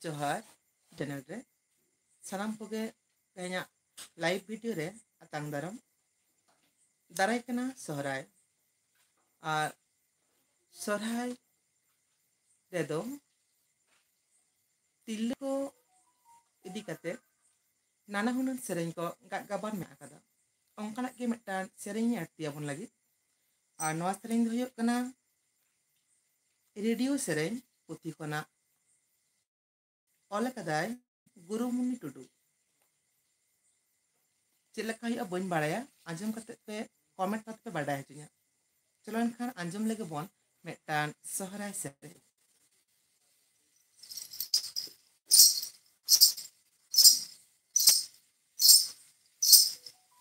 जोहार चैनल रे सानाम कोगे तेहना लाइव वीडियो रे आतांग दाराम दाराय कना सोहराय और सोहराय रेदो तिल्ले को इदी कते नाना हुनर सेरेंग को गाबान में आकादा onkanak ge metan serenya arti abon lagi noa sereng do huyuk kana radio sereng puti kona ole kadai Guru Muni Tudu चेलका हुआ बन बाड़ाया आंजम कते पे कमेंट कते पे बाड़ाय हचुnya चलो एनखान आंजम लेगे बन मेटान सोहराय सेरे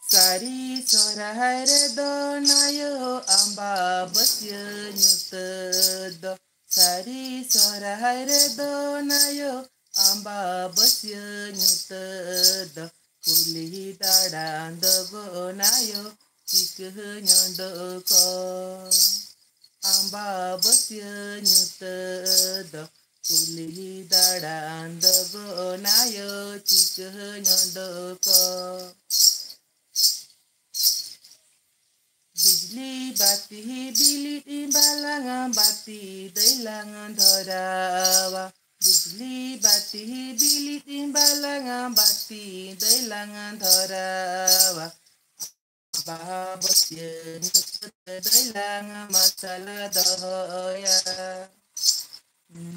सारी सोहराय रे दो नायो आंबा बस्य nyut do सारी सोहराय रे दो नायो आंबा बस्य nyut do Kuli dadang dogo nayo cikeh nyondo ko amba bosye nyutedo kuli dadang dogo nayo cikeh nyondo ko Bijli bati bilit imbalangan bati delangan dorawa Bijli bati bilit imbalangan bati delangan dorawa Abah bosye nyut delangan masalah doya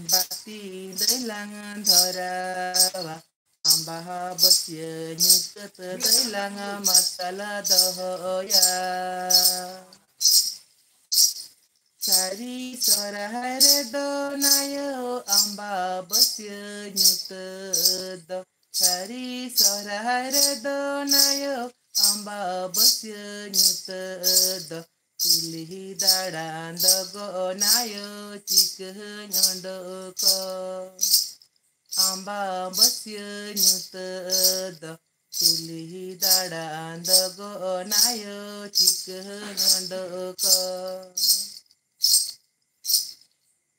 Bati delangan dorawa Abah bosye nyut delangan masalah doya Sari sohraay re do nayo amba bosye nyut do Sari sohraay re do nayo amba bosye nyut do Kuli dadang dogo nayo cikeh nyondo ko amba bosye nyut do Kuli dadang dogo nayo cikeh nyondo ko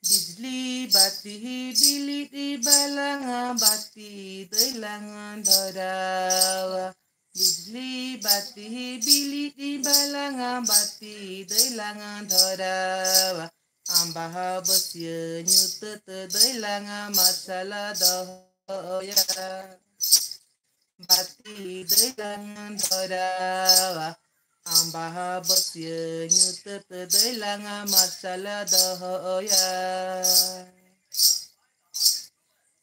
Bijli bati bilit balangan bati delangan dorawa Bijli bati bilit balangan bati delangan dorawa Ambah bosye nyut delangan masalah doya Bati delangan dorawa Ambah bosye nyut delangan masalah doya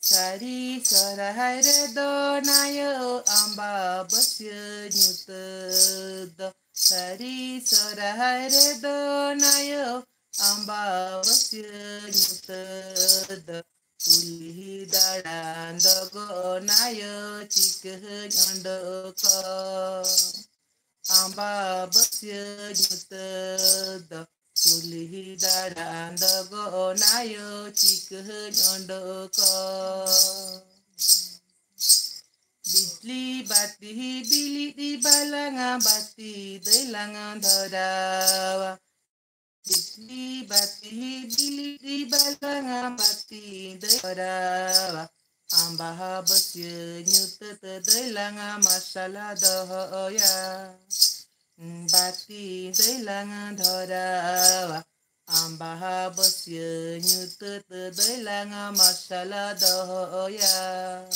Sari sohraay re do nayo amba bosye nyut do Sari sohraay re do nayo amba bosye nyut do Kuli dadang dogo nayo cikeh nyondo ko amba bosye nyut do Kuli dadang dogo nayo cikeh nyondo ko Bijli bati bilit balangan bati delangan dorawa Bijli bati bilit balangan bati dorawa Ambah bosye nyut delangan masalah doya Bati delangan dorawa Ambah bosye nyut delangan masalah doya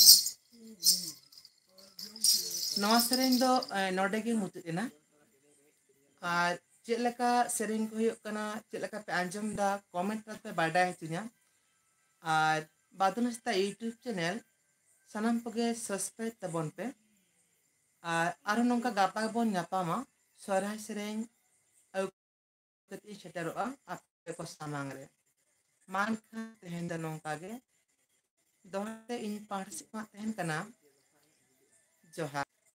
नवा सेरेंग दो नोडे के मुतुना और चेलका सेरेंग को हुयुक कना चेलका पे आंजम दा comment पे बाडाय हचुnya और बादुनस्ता यूट्यूब चैनल सानाम पगे सब्सक्राइब तबन पे और आरो नोंका गापा बोन ᱧᱟᱯᱟᱢᱟ सोहराय सेरेंग कति सेटरोआ आपे को सामांग रे मान खा तेहन दा नोंका गे दोहते इन पार्टिसिपेट तेहन कना जोहार